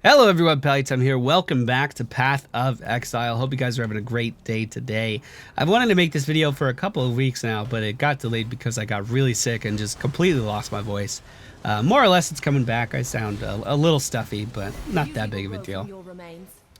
Hello everyone, MFPallytime here. Welcome back to Path of Exile. Hope you guys are having a great day today. I've wanted to make this video for a couple of weeks now, but it got delayed because I got really sick and just completely lost my voice. More or less it's coming back. I sound a little stuffy, but not that big of a deal.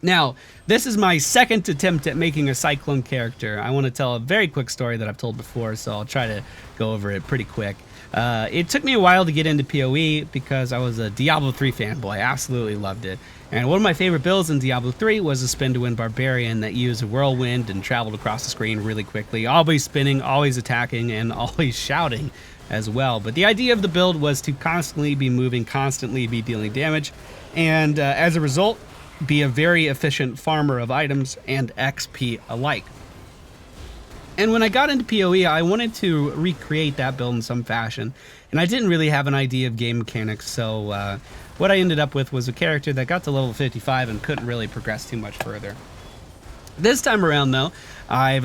Now, this is my second attempt at making a Cyclone character. I want to tell a very quick story that I've told before, so I'll try to go over it pretty quick. It took me a while to get into PoE because I was a Diablo 3 fanboy. I absolutely loved it. And one of my favorite builds in Diablo 3 was a spin-to-win barbarian that used a whirlwind and traveled across the screen really quickly, always spinning, always attacking, and always shouting as well. But the idea of the build was to constantly be moving, constantly be dealing damage, and as a result, be a very efficient farmer of items and XP alike. And when I got into PoE, I wanted to recreate that build in some fashion, and I didn't really have an idea of game mechanics, so what I ended up with was a character that got to level 55 and couldn't really progress too much further. This time around, though, I've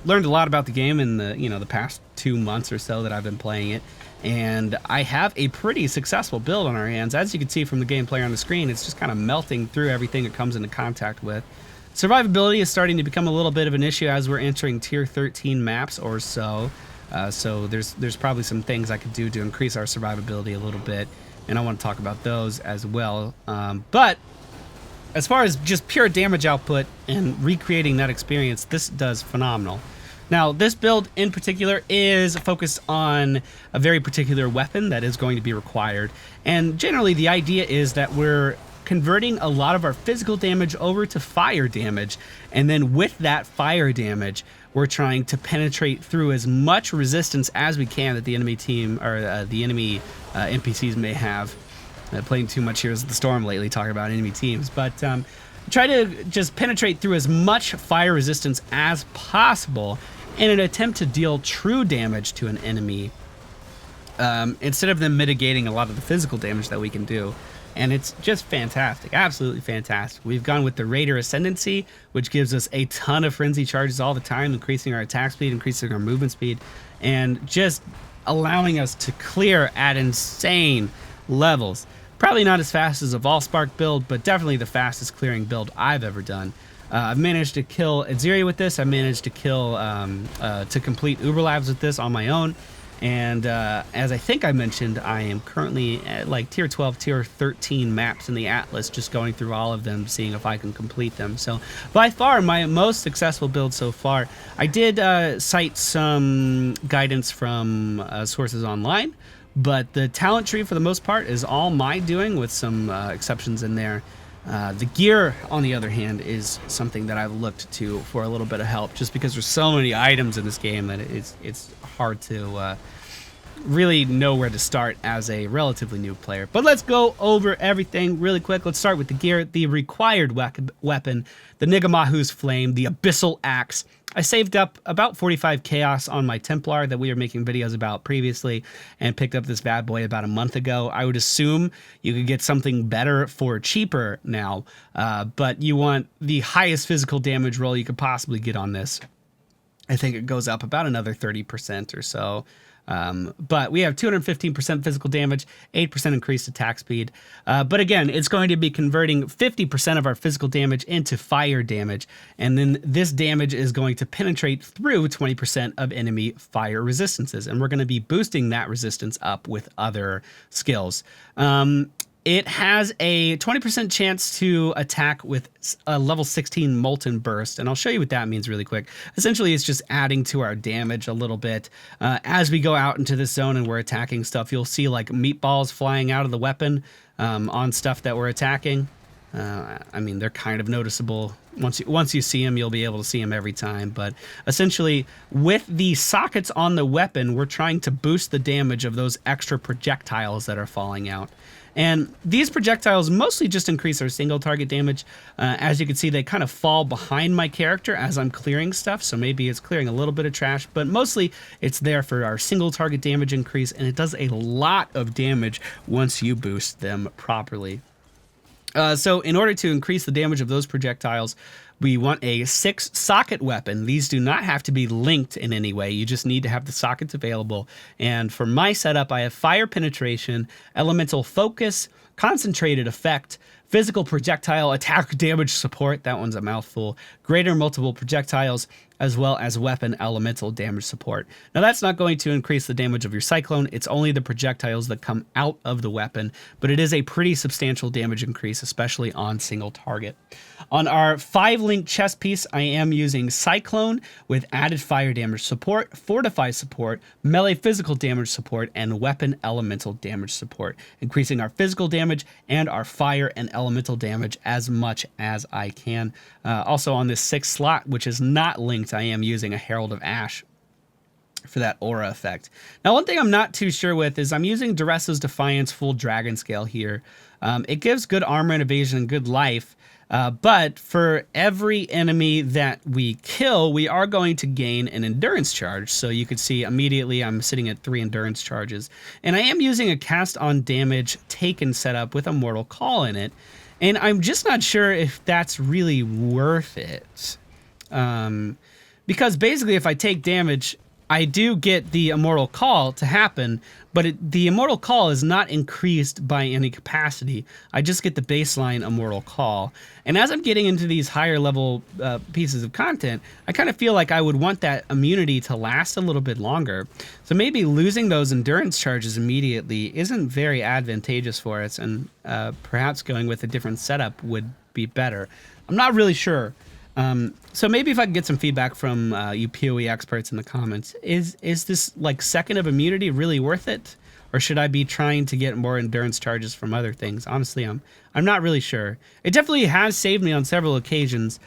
learned a lot about the game in the past 2 months or so that I've been playing it, and I have a pretty successful build on our hands. As you can see from the gameplay on the screen, it's just kind of melting through everything it comes into contact with. Survivability is starting to become a little bit of an issue as we're entering tier 13 maps or so. So there's probably some things I could do to increase our survivability a little bit, and I want to talk about those as well. But as far as just pure damage output and recreating that experience, this does phenomenal. Now, this build in particular is focused on a very particular weapon that is going to be required, and generally the idea is that we're converting a lot of our physical damage over to fire damage, and then with that fire damage we're trying to penetrate through as much resistance as we can that the enemy team or the enemy NPCs may have. Playing too much Heroes of the Storm lately, talking about enemy teams, but try to just penetrate through as much fire resistance as possible in an attempt to deal true damage to an enemy, instead of them mitigating a lot of the physical damage that we can do. And it's just fantastic, absolutely fantastic. We've gone with the Raider Ascendancy, which gives us a ton of frenzy charges all the time, increasing our attack speed, increasing our movement speed, and just allowing us to clear at insane levels. Probably not as fast as a Volspark build, but definitely the fastest clearing build I've ever done. I've managed to kill Exile with this. I managed to kill to complete Uber Labs with this on my own. And as I think I mentioned, I am currently at like tier 12, tier 13 maps in the Atlas, just going through all of them, seeing if I can complete them. So by far my most successful build so far. I did cite some guidance from sources online, but the talent tree for the most part is all my doing, with some exceptions in there. The gear, on the other hand, is something that I've looked to for a little bit of help, just because there's so many items in this game that it's hard to really know where to start as a relatively new player. But let's go over everything really quick. Let's start with the gear. The required weapon, the Ngamahu's Flame, the Abyssal Axe. I saved up about 45 chaos on my Templar that we were making videos about previously, and picked up this bad boy about a month ago. I would assume you could get something better for cheaper now, but you want the highest physical damage roll you could possibly get on this. I think it goes up about another 30% or so. But we have 215% physical damage, 8% increased attack speed. But again, it's going to be converting 50% of our physical damage into fire damage. And then this damage is going to penetrate through 20% of enemy fire resistances. And we're going to be boosting that resistance up with other skills. It has a 20% chance to attack with a level 16 Molten Burst, and I'll show you what that means really quick. Essentially, it's just adding to our damage a little bit. As we go out into this zone and we're attacking stuff, you'll see like meatballs flying out of the weapon on stuff that we're attacking. I mean, they're kind of noticeable. Once you see them, you'll be able to see them every time. But essentially, with the sockets on the weapon, we're trying to boost the damage of those extra projectiles that are falling out. And these projectiles mostly just increase our single target damage. As you can see, they kind of fall behind my character as I'm clearing stuff, so maybe it's clearing a little bit of trash, but mostly it's there for our single target damage increase, and it does a lot of damage once you boost them properly. So in order to increase the damage of those projectiles, We want a 6-socket weapon. These do not have to be linked in any way. You just need to have the sockets available. And for my setup, I have fire penetration, elemental focus, concentrated effect, physical projectile attack damage support, that one's a mouthful, greater multiple projectiles, as well as weapon elemental damage support. Now that's not going to increase the damage of your Cyclone, it's only the projectiles that come out of the weapon, but it is a pretty substantial damage increase, especially on single target. On our 5-link chest piece, I am using Cyclone with added fire damage support, fortify support, melee physical damage support, and weapon elemental damage support, increasing our physical damage and our fire and elemental damage as much as I can. Also on this 6th slot, which is not linked, I am using a Herald of Ash for that aura effect. Now, one thing I'm not too sure with is I'm using Duresa's Defiance full dragon scale here. It gives good armor and evasion and good life, but for every enemy that we kill, we are going to gain an endurance charge. So you could see immediately I'm sitting at 3 endurance charges. And I am using a cast on damage taken setup with a Mortal Call in it. And I'm just not sure if that's really worth it. Because basically if I take damage, I do get the Immortal Call to happen, but the Immortal Call is not increased by any capacity. I just get the baseline Immortal Call. And as I'm getting into these higher level pieces of content, I kind of feel like I would want that immunity to last a little bit longer. So maybe losing those endurance charges immediately isn't very advantageous for us, and perhaps going with a different setup would be better. I'm not really sure. So maybe if I can get some feedback from you PoE experts in the comments, is this like second of immunity really worth it? Or should I be trying to get more endurance charges from other things? Honestly, I'm not really sure. It definitely has saved me on several occasions.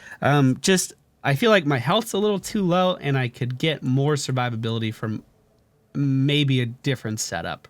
Just, I feel like my health's a little too low and I could get more survivability from maybe a different setup.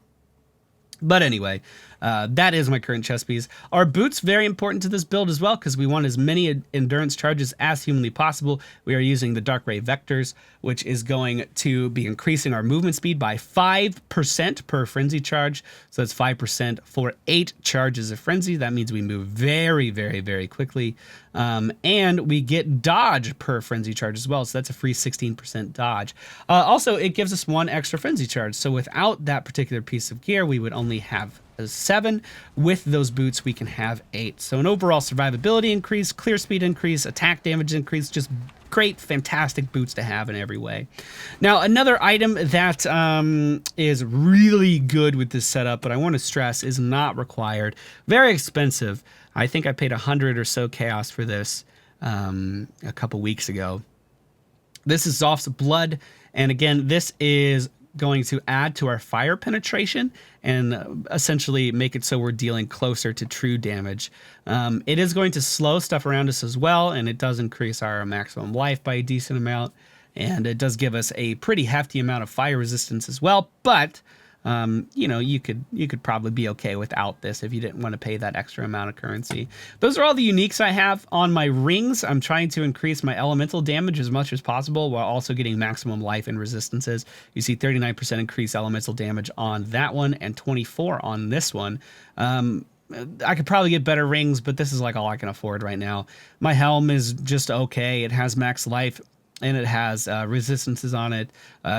But anyway, that is my current chest piece. Our boots, very important to this build as well, because we want as many endurance charges as humanly possible. We are using the Dark Ray Vectors, which is going to be increasing our movement speed by 5% per frenzy charge. So that's 5% for 8 charges of frenzy. That means we move very, very, very quickly. And we get dodge per frenzy charge as well. So that's a free 16% dodge. Also, it gives us 1 extra frenzy charge. So without that particular piece of gear, we would only have 7. With those boots, we can have 8. So an overall survivability increase, clear speed increase, attack damage increase, just great, fantastic boots to have in every way. Now, another item that is really good with this setup, but I want to stress is not required. Very expensive. I think I paid 100 or so chaos for this a couple weeks ago. This is Zoph's Blood, and again, this is going to add to our fire penetration and essentially make it so we're dealing closer to true damage. It is going to slow stuff around us as well, and it does increase our maximum life by a decent amount, and it does give us a pretty hefty amount of fire resistance as well, but you know, you could probably be okay without this if you didn't want to pay that extra amount of currency. Those are all the uniques I have on my rings. I'm trying to increase my elemental damage as much as possible while also getting maximum life and resistances. You see 39% increase elemental damage on that one and 24 on this one. I could probably get better rings, but this is like all I can afford right now. My helm is just okay. It has max life, and it has resistances on it.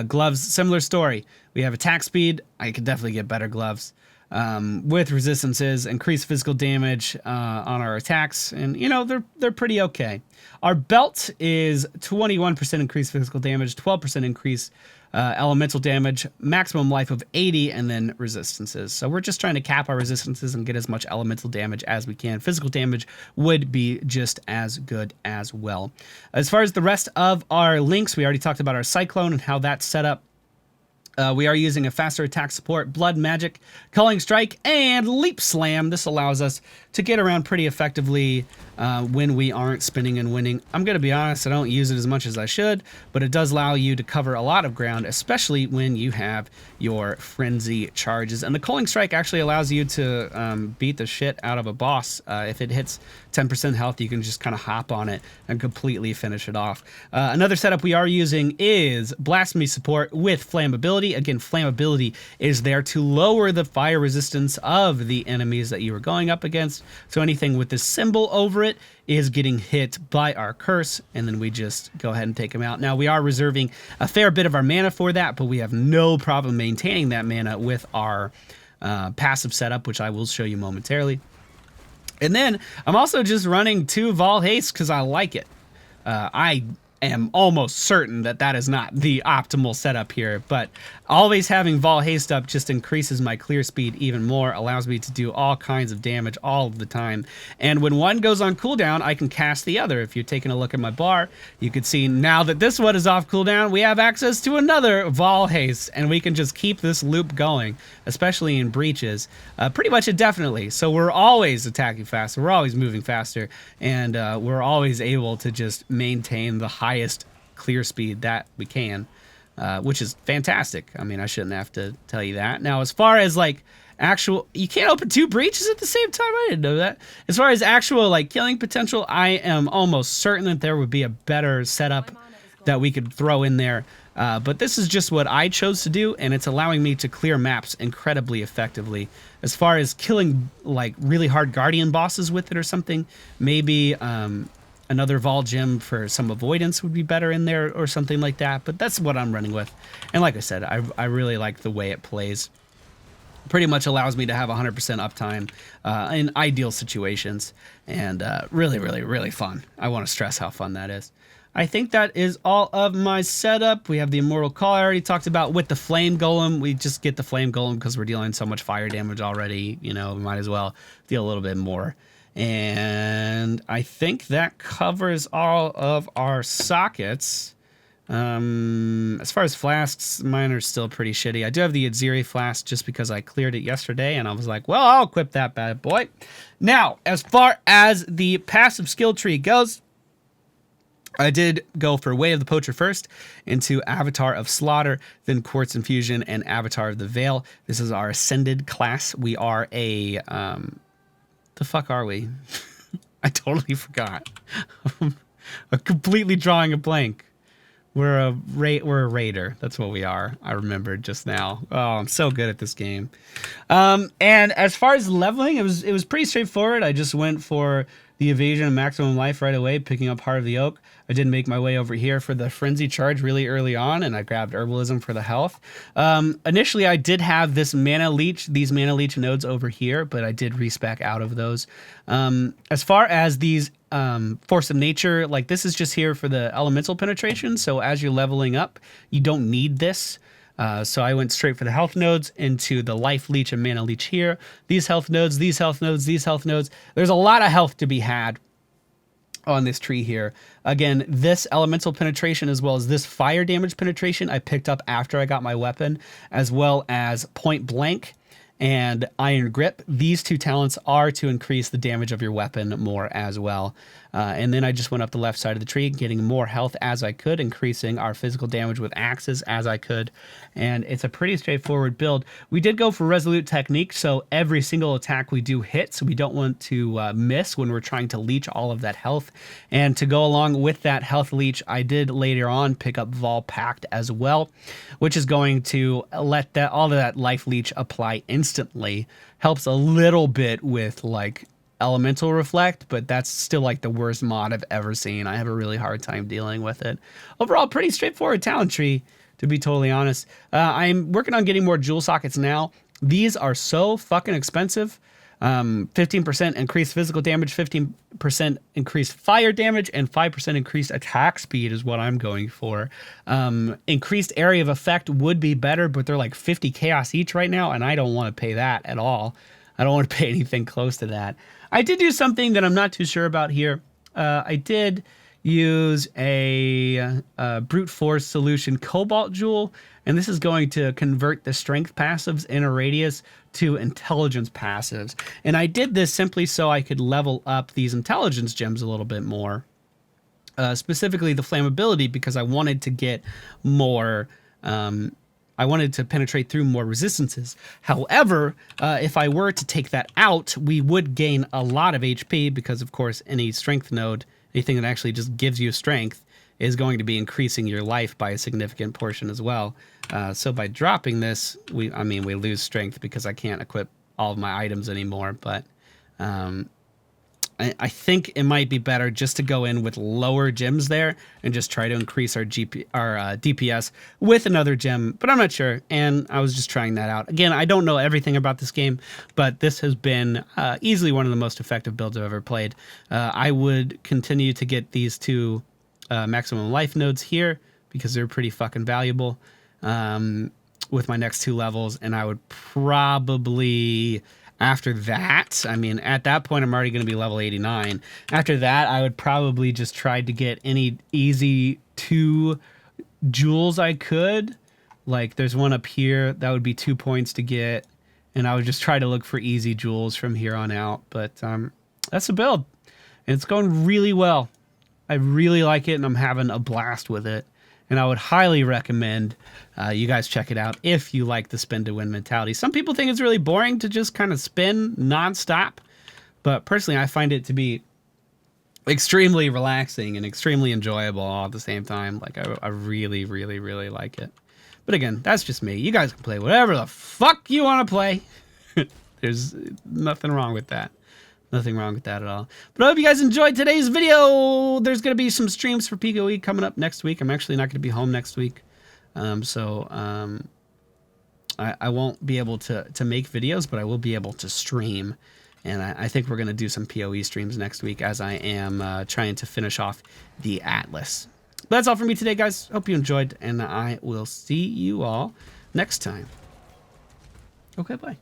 Gloves, similar story. We have attack speed. I could definitely get better gloves. With resistances, increased physical damage on our attacks, and you know, they're pretty okay. Our belt is 21% increased physical damage, 12% increase elemental damage, maximum life of 80, and then resistances. So we're just trying to cap our resistances and get as much elemental damage as we can. Physical damage would be just as good as well. As far as the rest of our links, we already talked about our Cyclone and how that's set up. We are using a faster attack support, Blood Magic, Culling Strike, and Leap Slam. This allows us to get around pretty effectively when we aren't spinning and winning. I'm going to be honest, I don't use it as much as I should, but it does allow you to cover a lot of ground, especially when you have your frenzy charges. And the Culling Strike actually allows you to beat the shit out of a boss. If it hits 10% health, you can just kind of hop on it and completely finish it off. Another setup we are using is Blasphemy support with Flammability. flammability. Again, flammability is there to lower the fire resistance of the enemies that you are going up against. So anything with this symbol over it is getting hit by our curse, and then we just go ahead and take them out. Now, we are reserving a fair bit of our mana for that, but we have no problem maintaining that mana with our passive setup, which I will show you momentarily. And then I'm also just running 2 Vol Haste because I like it. I am almost certain that that is not the optimal setup here, but always having Vol Haste up just increases my clear speed even more, allows me to do all kinds of damage all of the time. And when one goes on cooldown, I can cast the other. If you're taking a look at my bar, you can see now that this one is off cooldown, we have access to another Vol Haste, and we can just keep this loop going, especially in breaches, pretty much indefinitely. So we're always attacking faster, we're always moving faster, and we're always able to just maintain the highest clear speed that we can. Which is fantastic. I mean, I shouldn't have to tell you that. Now, as far as like actual, you can't open 2 breaches at the same time. I didn't know that. As far as actual like killing potential, I am almost certain that there would be a better setup that we could throw in there. But this is just what I chose to do, and it's allowing me to clear maps incredibly effectively. As far as killing like really hard guardian bosses with it or something, maybe another Vol Gem for some avoidance would be better in there or something like that, but that's what I'm running with. And like I said, I really like the way it plays. Pretty much allows me to have 100% uptime in ideal situations, and really, really, really fun. I want to stress how fun that is. I think that is all of my setup. We have the Immortal Call I already talked about with the Flame Golem. We just get the Flame Golem because we're dealing so much fire damage already. You know, we might as well deal a little bit more. And I think that covers all of our sockets. As far as flasks, mine are still pretty shitty. I do have the Aziri flask just because I cleared it yesterday, and I was like, well, I'll equip that bad boy. Now, as far as the passive skill tree goes, I did go for Way of the Poacher first, into Avatar of Slaughter, then Quartz Infusion, and Avatar of the Veil. This is our Ascended class. We are a... the fuck are we? I totally forgot. I'm completely drawing a blank. We're a raider. That's what we are. I remembered just now. Oh, I'm so good at this game. And as far as leveling, it was pretty straightforward. I just went for the evasion and maximum life right away, picking up Heart of the Oak. I did make my way over here for the frenzy charge really early on, and I grabbed herbalism for the health. Initially, I did have these mana leech nodes over here, but I did respec out of those. As far as these Force of Nature, like this is just here for the elemental penetration. So as you're leveling up, you don't need this. So I went straight for the health nodes into the life leech and mana leech here. These health nodes, these health nodes, these health nodes. There's a lot of health to be had on this tree here. Again, this elemental penetration as well as this fire damage penetration I picked up after I got my weapon, as well as point blank and iron grip. These 2 talents are to increase the damage of your weapon more as well. And then I just went up the left side of the tree, getting more health as I could, increasing our physical damage with axes as I could. And it's a pretty straightforward build. We did go for Resolute Technique, so every single attack we do hit, so we don't want to miss when we're trying to leech all of that health. And to go along with that health leech, I did later on pick up Vol Pact as well, which is going to let all of that life leech apply instantly. Helps a little bit with like elemental reflect, but that's still like the worst mod I've ever seen. I have a really hard time dealing with it. Overall, pretty straightforward talent tree, to be totally honest. I'm working on getting more jewel sockets now. These are so fucking expensive. 15% increased physical damage, 15% increased fire damage, and 5% increased attack speed is what I'm going for. Increased area of effect would be better, but they're like 50 chaos each right now, and I don't want to pay that at all. I don't want to pay anything close to that. I did do something that I'm not too sure about here. I did use a brute force solution cobalt jewel, and this is going to convert the strength passives in a radius to intelligence passives. And I did this simply so I could level up these intelligence gems a little bit more. Specifically the flammability, because I wanted to get more I wanted to penetrate through more resistances. However, if I were to take that out, we would gain a lot of HP because, of course, any strength node, anything that actually just gives you strength, is going to be increasing your life by a significant portion as well. So by dropping this, we lose strength because I can't equip all of my items anymore. But I think it might be better just to go in with lower gems there and just try to increase our DPS with another gem, but I'm not sure, and I was just trying that out. Again, I don't know everything about this game, but this has been easily one of the most effective builds I've ever played. I would continue to get these two maximum life nodes here because they're pretty fucking valuable with my next 2 levels, and I would probably... After that, I mean, at that point, I'm already going to be level 89. After that, I would probably just try to get any easy 2 jewels I could. Like, there's one up here. That would be 2 points to get. And I would just try to look for easy jewels from here on out. But that's the build. And it's going really well. I really like it, and I'm having a blast with it. And I would highly recommend you guys check it out if you like the spin to win mentality. Some people think it's really boring to just kind of spin nonstop, but personally I find it to be extremely relaxing and extremely enjoyable all at the same time. Like I really, really, really like it. But again, that's just me. You guys can play whatever the fuck you want to play. There's nothing wrong with that. Nothing wrong with that at all. But I hope you guys enjoyed today's video. There's going to be some streams for PoE coming up next week. I'm actually not going to be home next week. I won't be able to make videos, but I will be able to stream. And I think we're going to do some PoE streams next week as I am trying to finish off the Atlas. But that's all for me today, guys. Hope you enjoyed, and I will see you all next time. Okay, bye.